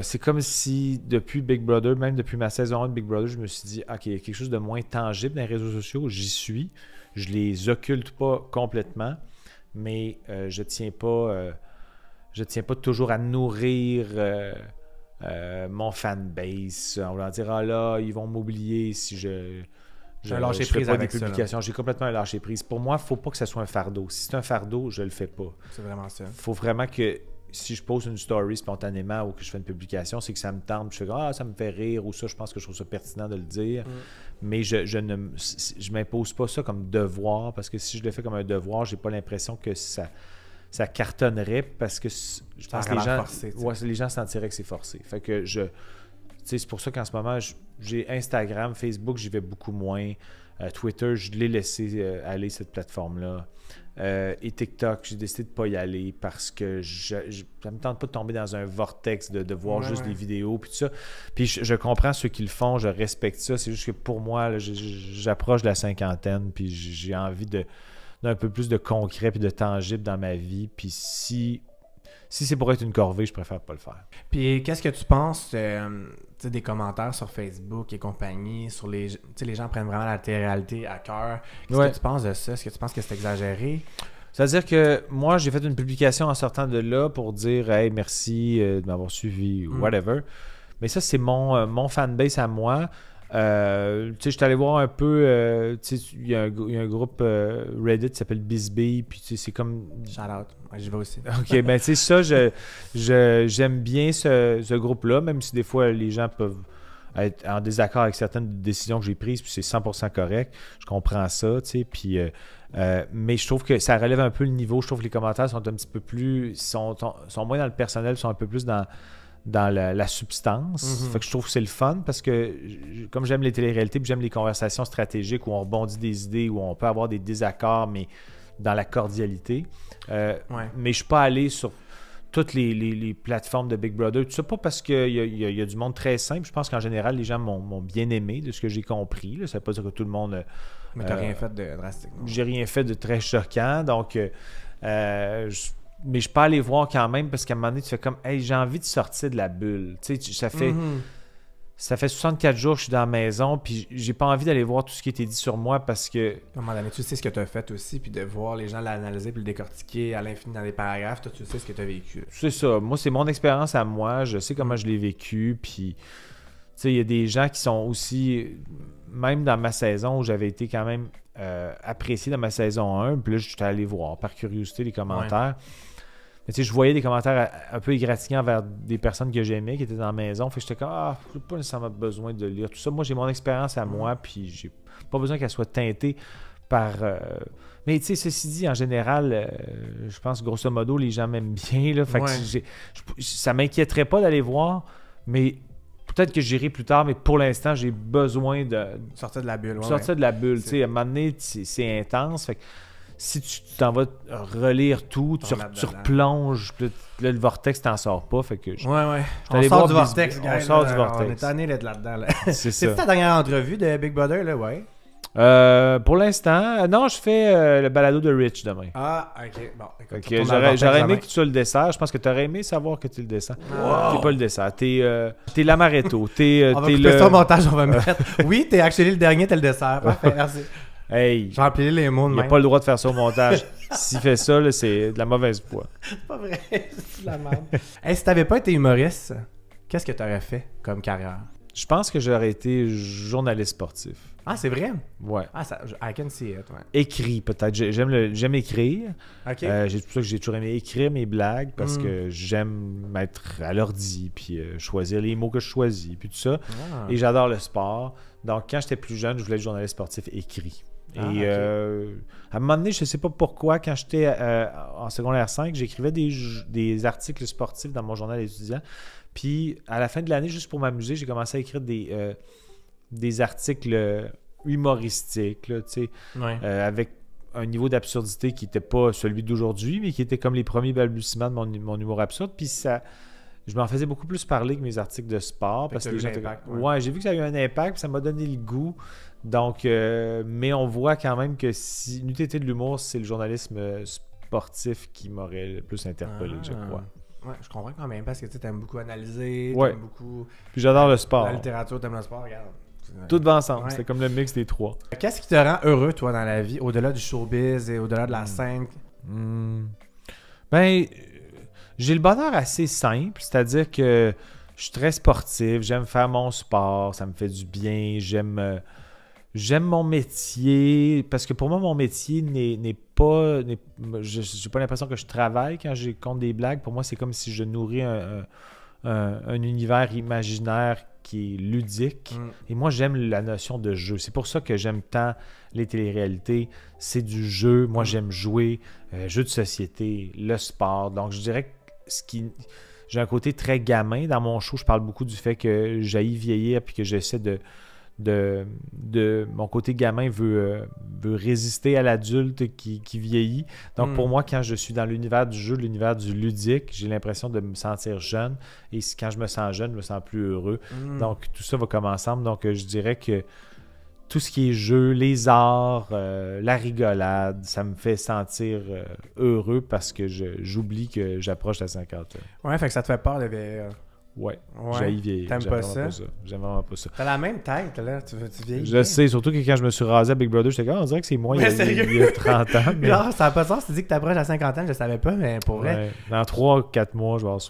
c'est comme si depuis Big Brother, même depuis ma saison 1 de Big Brother, je me suis dit, OK, il y a quelque chose de moins tangible dans les réseaux sociaux, j'y suis. Je les occulte pas complètement, mais je tiens pas toujours à nourrir mon fanbase. On va dire, ah là, ils vont m'oublier si je lâcher fais prise pas avec des publications. J'ai complètement un lâcher prise. Pour moi, il ne faut pas que ce soit un fardeau. Si c'est un fardeau, je le fais pas. C'est vraiment ça. Il faut vraiment que si je pose une story spontanément ou que je fais une publication, c'est que ça me tente. Je fais ça me fait rire ou ça, je pense que je trouve ça pertinent de le dire. Mais je m'impose pas ça comme devoir parce que si je le fais comme un devoir, j'ai pas l'impression que ça cartonnerait parce que je pense que les gens sentiraient que c'est forcé. Fait que c'est pour ça qu'en ce moment, j'ai Instagram, Facebook, j'y vais beaucoup moins. Twitter, je l'ai laissé aller, cette plateforme-là. Et TikTok, j'ai décidé de ne pas y aller parce que ça ne me tente pas de tomber dans un vortex de voir juste des vidéos puis tout ça. Puis je comprends ceux qui le font, je respecte ça. C'est juste que pour moi, là, j'approche de la cinquantaine puis j'ai envie d'un peu plus de concret puis de tangible dans ma vie. Puis si c'est pour être une corvée, je préfère pas le faire. Puis qu'est-ce que tu penses des commentaires sur Facebook et compagnie, sur les gens prennent vraiment la télé-réalité à cœur. Qu'est-ce que tu penses de ça? Est-ce que tu penses que c'est exagéré? C'est-à-dire que moi, j'ai fait une publication en sortant de là pour dire « Hey, merci de m'avoir suivi » ou whatever. Mais ça, c'est mon fanbase à moi. Je suis allé voir un peu, il y a un groupe Reddit qui s'appelle Bisbee, puis c'est comme... Shout out, j'y vais aussi. OK, ben tu sais, ça, j'aime bien ce groupe-là, même si des fois les gens peuvent être en désaccord avec certaines décisions que j'ai prises, puis c'est 100% correct, je comprends ça, tu sais, puis... mais je trouve que ça relève un peu le niveau, je trouve que les commentaires sont un petit peu plus... sont moins dans le personnel, sont un peu plus dans la substance. Fait que je trouve que c'est le fun parce que comme j'aime les téléréalités puis j'aime les conversations stratégiques où on rebondit des idées, où on peut avoir des désaccords, mais dans la cordialité. Mais je suis pas allé sur toutes les plateformes de Big Brother. Tout ça, pas parce qu'il y a du monde très simple. Je pense qu'en général, les gens m'ont bien aimé de ce que j'ai compris. Là. Ça veut pas dire que tout le monde... Mais t'as rien fait de drastique. J'ai rien fait de très choquant. Donc... mais je peux aller voir quand même parce qu'à un moment donné, tu fais comme hey, j'ai envie de sortir de la bulle. Tu sais, ça fait 64 jours que je suis dans la maison, puis j'ai pas envie d'aller voir tout ce qui a été dit sur moi parce que. À un moment donné, tu sais ce que tu as fait aussi, puis de voir les gens l'analyser puis le décortiquer à l'infini dans des paragraphes, toi, tu sais ce que tu as vécu. C'est ça. Moi, c'est mon expérience à moi. Je sais comment je l'ai vécu, puis. Tu sais, il y a des gens qui sont aussi. Même dans ma saison où j'avais été quand même apprécié dans ma saison 1, puis là, je suis allé voir par curiosité les commentaires. Mais tu sais, je voyais des commentaires un peu égratignants vers des personnes que j'aimais qui étaient dans la maison. Fait que j'étais comme, j'ai pas nécessairement besoin de lire tout ça. Moi, j'ai mon expérience à moi, puis j'ai pas besoin qu'elle soit teintée par. Mais tu sais, ceci dit, en général, je pense grosso modo, les gens m'aiment bien. Là, fait que ça m'inquiéterait pas d'aller voir, mais peut-être que j'irai plus tard, mais pour l'instant, j'ai besoin de. Sortir de la bulle. Sortir de la bulle. Tu sais, à un moment donné, c'est intense. Fait que si tu t'en vas relire tout, tu replonges, puis là, le vortex t'en sort pas. Fait que on sort du vortex, gars. On sort du vortex. On est tanné d'être là-dedans. Là. C'est ta dernière entrevue de Big Brother, là, ouais? Pour l'instant, non, je fais le balado de Rich demain. Ah, ok. Bon, écoute, j'aurais aimé que tu sois le dessert. Je pense que tu aurais aimé savoir que tu es le dessert. Wow. T'es pas le dessert. T'es l'amaretto. On va couper ça au montage, on va mettre. Oui, t'es actually le dernier, t'es le dessert. Parfait, merci. Hey, j'ai empilé les mots de même. Il n'a pas le droit de faire ça au montage. S'il fait ça, là, c'est de la mauvaise foi. C'est pas vrai, c'est de la merde. Hey, si t'avais pas été humoriste, qu'est-ce que t'aurais fait comme carrière? Je pense que j'aurais été journaliste sportif. Ah, c'est vrai? Ouais. Ah, ça, I can see it, ouais. Écrit, peut-être. J'aime écrire. OK. C'est pour ça que j'ai toujours aimé écrire mes blagues parce que j'aime être à l'ordi puis choisir les mots que je choisis puis tout ça. Ah. Et j'adore le sport. Donc, quand j'étais plus jeune, je voulais être journaliste sportif écrit. Ah, Et à un moment donné, je ne sais pas pourquoi, quand j'étais en secondaire 5, j'écrivais des articles sportifs dans mon journal étudiant. Puis, à la fin de l'année, juste pour m'amuser, j'ai commencé à écrire des articles humoristiques, là, tu sais, Ouais. avec un niveau d'absurdité qui n'était pas celui d'aujourd'hui, mais qui était comme les premiers balbutiements de mon humour absurde. Puis ça, je m'en faisais beaucoup plus parler que mes articles de sport. Fait Parce que que t'as les eu gens l'impact, étaient- ouais. ouais, j'ai vu que ça a eu un impact, puis ça m'a donné le goût. Donc, mais on voit quand même que si n'eût été de l'humour, c'est le journalisme sportif qui m'aurait le plus interpellé, je crois. Ouais, je comprends quand même parce que tu aimes beaucoup analyser, Ouais. t'aimes beaucoup Puis j'adore le sport. la littérature, t'aimes le sport, regarde. Tout va ensemble. Ouais. C'est comme le mix des trois. Qu'est-ce qui te rend heureux, toi, dans la vie, au-delà du showbiz et au-delà de la scène? Ben, j'ai le bonheur assez simple, c'est-à-dire que je suis très sportif, j'aime faire mon sport, ça me fait du bien, j'aime mon métier, parce que pour moi, mon métier n'est pas... j'ai pas l'impression que je travaille quand je compte des blagues. Pour moi, c'est comme si je nourris un univers imaginaire qui est ludique. Et moi, j'aime la notion de jeu. C'est pour ça que j'aime tant les téléréalités. C'est du jeu. Moi, j'aime jouer, jeux de société, le sport. Donc, je dirais que j'ai un côté très gamin. Dans mon show, je parle beaucoup du fait que j'haïs vieillir puis que j'essaie de mon côté gamin veut résister à l'adulte qui vieillit. Donc, pour moi, quand je suis dans l'univers du jeu, l'univers du ludique, j'ai l'impression de me sentir jeune. Et quand je me sens jeune, je me sens plus heureux. Donc, tout ça va comme ensemble. Donc, je dirais que tout ce qui est jeu, les arts, la rigolade, ça me fait sentir heureux parce que j'oublie que j'approche la cinquantaine. Ouais, fait que ça te fait peur de vieillir. Ouais, Ouais. j'haïs vieillir. T'aimes J'aime pas vraiment ça? J'aime vraiment pas ça. T'as la même tête, là. Tu vieillis. Je sais, surtout que quand je me suis rasé à Big Brother, j'étais comme, on dirait que c'est moi Ouais, sérieux? il y a 30 ans. Mais... Genre, ça n'a pas de sens. Tu dis que t'approches la cinquantaine, je savais pas, mais pour vrai. Ouais. Dans 3-4 mois, je vais avoir...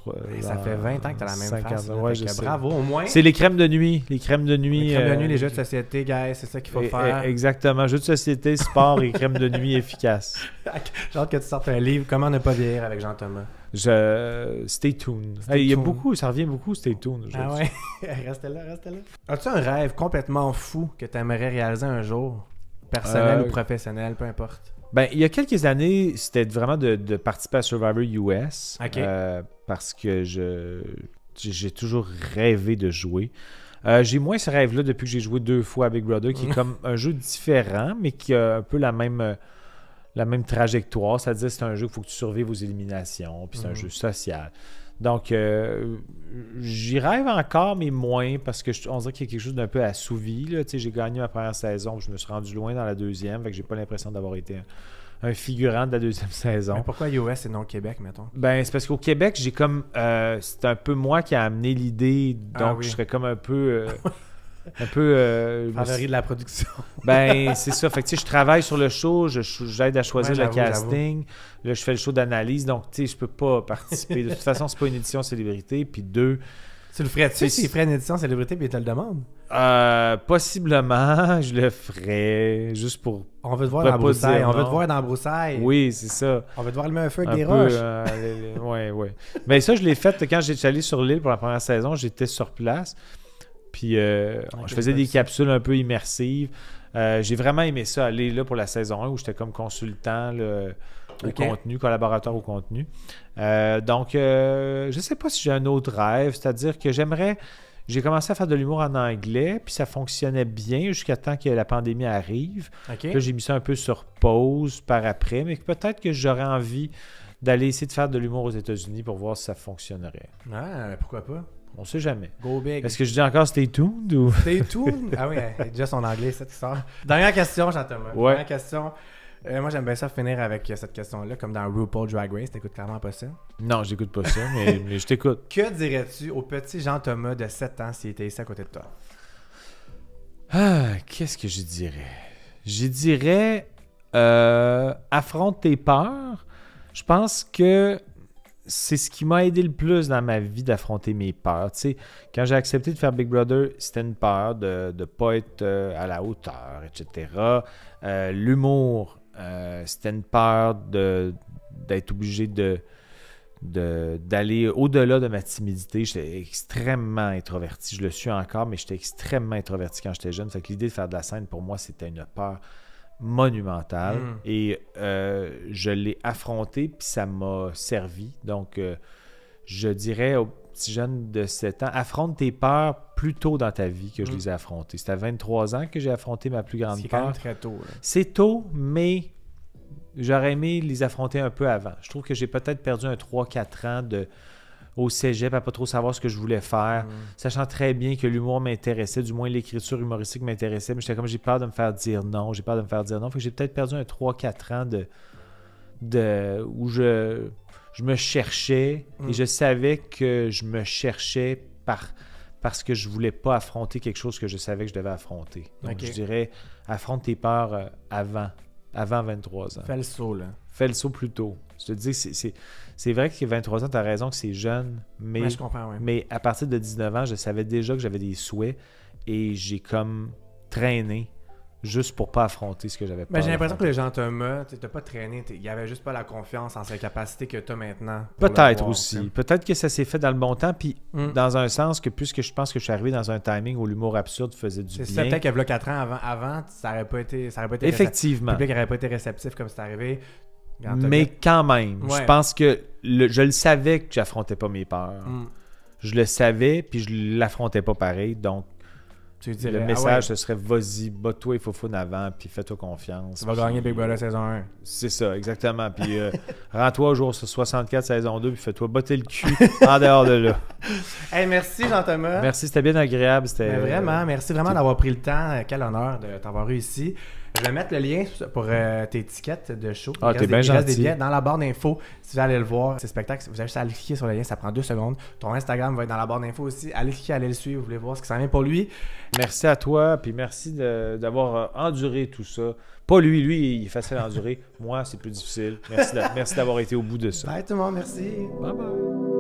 Ça fait 20 ans que t'as la même 50 face. ans. Là, Ouais, fait je que sais. bravo, au moins. C'est les crèmes de nuit. Les crèmes de nuit. Les crèmes de nuit, les jeux de société, guys, c'est ça qu'il faut faire. Exactement. Jeux de société, sport et crèmes de nuit efficaces. J'ai hâte que tu sortes un livre, Comment ne pas vieillir avec Jean-Thomas. Stay tuned. Stay Il y a tuned. beaucoup, ça revient beaucoup, stay tuned. Ah ouais? Reste là. As-tu un rêve complètement fou que tu aimerais réaliser un jour? Personnel ou professionnel, peu importe. Ben, il y a quelques années, c'était vraiment de participer à Survivor US. Ok. Parce que j'ai toujours rêvé de jouer. J'ai moins ce rêve-là depuis que j'ai joué 2 fois à Big Brother, qui est comme un jeu différent, mais qui a un peu la même trajectoire. C'est-à-dire c'est un jeu qu'il faut que tu survives aux éliminations, puis c'est un jeu social. Donc, j'y rêve encore, mais moins, parce que on dirait qu'il y a quelque chose d'un peu assouvi. Là. J'ai gagné ma première saison, je me suis rendu loin dans la deuxième, fait que j'ai pas l'impression d'avoir été un figurant de la deuxième saison. Mais pourquoi US et non Québec, mettons? Ben, c'est parce qu'au Québec, j'ai comme... c'est un peu moi qui a amené l'idée, donc je serais comme un peu... Favori de la production. Ben, c'est ça. Fait que, tu sais, je travaille sur le show, j'aide à choisir le casting. Là, je fais le show d'analyse, donc, tu sais, je peux pas participer. De toute façon, c'est pas une édition célébrité. Puis 2... Tu le ferais-tu s'il ferait une édition célébrité et il te le demande? Possiblement, je le ferais, juste pour... On veut te voir dans la pas broussaille. dire On veut non. te voir dans la broussaille. Oui, c'est ça. On veut te voir allumer un feu avec Un des peu, roches. ouais. Mais ça, je l'ai fait quand j'étais allé sur l'île pour la première saison. J'étais sur place. Puis je faisais des capsules un peu immersives. J'ai vraiment aimé ça, aller là pour la saison 1 où j'étais comme consultant là, au contenu, collaborateur au contenu. Donc, je sais pas si j'ai un autre rêve. C'est-à-dire que j'ai commencé à faire de l'humour en anglais, puis ça fonctionnait bien jusqu'à temps que la pandémie arrive. Là, j'ai mis ça un peu sur pause par après, mais peut-être que j'aurais envie d'aller essayer de faire de l'humour aux États-Unis pour voir si ça fonctionnerait. Ah, pourquoi pas? On sait jamais. Go big. Est-ce que je dis encore stay tuned ou... Stay tuned? Ah oui, déjà son anglais, cette histoire. Dernière question, Jean-Thomas. Ouais. Dernière question. Moi, j'aime bien ça finir avec cette question-là, comme dans RuPaul Drag Race. T'écoutes clairement pas ça. Non, j'écoute pas ça, mais je t'écoute. Que dirais-tu au petit Jean-Thomas de 7 ans s'il était ici à côté de toi? Qu'est-ce que je dirais? Je dirais affronte tes peurs. Je pense que c'est ce qui m'a aidé le plus dans ma vie d'affronter mes peurs. Tu sais, quand j'ai accepté de faire Big Brother, c'était une peur de ne pas être à la hauteur, etc. L'humour, c'était une peur d'être obligé d'aller au-delà de ma timidité. J'étais extrêmement introverti. Je le suis encore, mais j'étais extrêmement introverti quand j'étais jeune. Fait que l'idée de faire de la scène, pour moi, c'était une peur monumentale. Et je l'ai affronté, puis ça m'a servi. Donc, je dirais aux petits jeunes de 7 ans, affronte tes peurs plus tôt dans ta vie que je les ai affrontées. C'était à 23 ans que j'ai affronté ma plus grande C'est peur. quand même très tôt. Là. C'est tôt, mais j'aurais aimé les affronter un peu avant. Je trouve que j'ai peut-être perdu un 3-4 ans au cégep à pas trop savoir ce que je voulais faire, sachant très bien que l'humour m'intéressait, du moins l'écriture humoristique m'intéressait, mais j'étais comme j'ai peur de me faire dire non, j'ai Fait que j'ai peut-être perdu un 3-4 ans où je me cherchais et je savais que je me cherchais parce que je voulais pas affronter quelque chose que je savais que je devais affronter. Donc je dirais, affronte tes peurs avant 23 ans. Fais le saut, là. Fais le saut plus tôt. Je te dis, c'est vrai que 23 ans, tu as raison que c'est jeune, mais, je comprends, oui. mais à partir de 19 ans, je savais déjà que j'avais des souhaits et j'ai comme traîné juste pour pas affronter ce que j'avais peur. Mais j'ai l'impression que les gens Thomas, tu n'as pas traîné, il n'y avait juste pas la confiance en ses capacités que tu as maintenant. Peut-être aussi. Peut-être que ça s'est fait dans le bon temps, puis dans un sens que puisque je pense que je suis arrivé dans un timing où l'humour absurde faisait du bien. C'est ça, peut-être qu'il y a 4 ans avant, ça n'aurait pas été effectivement. Le public n'aurait pas été réceptif comme c'est arrivé. Mais quand même, ouais. Je pense que je le savais que j'affrontais pas mes peurs. Je le savais, puis je l'affrontais pas pareil, donc tu dirais, le message, ce serait vas-y, bats-toi, il faut en avant, puis fais-toi confiance. Tu vas gagner Big Brother saison 1. C'est ça, exactement. Puis rends-toi au jour 64 saison 2, puis fais-toi botter le cul en dehors de là. Hey, merci Jean-Thomas. Merci, c'était bien agréable. Mais vraiment, merci vraiment d'avoir pris le temps. Quel honneur de t'avoir eu ici. Je vais mettre le lien pour tes étiquettes de show. Ah, t'es bien gentil. Il reste des billets dans la barre d'infos. Si vous allez le voir, ces spectacles, vous avez juste à aller cliquer sur le lien, ça prend 2 secondes. Ton Instagram va être dans la barre d'infos aussi. Allez cliquer, allez le suivre, vous voulez voir ce qui s'en vient pour lui. Merci à toi, puis merci d'avoir enduré tout ça. Pas lui, il est facile à endurer. Moi, c'est plus difficile. Merci d'avoir été au bout de ça. Bye tout le monde, merci. Bye bye.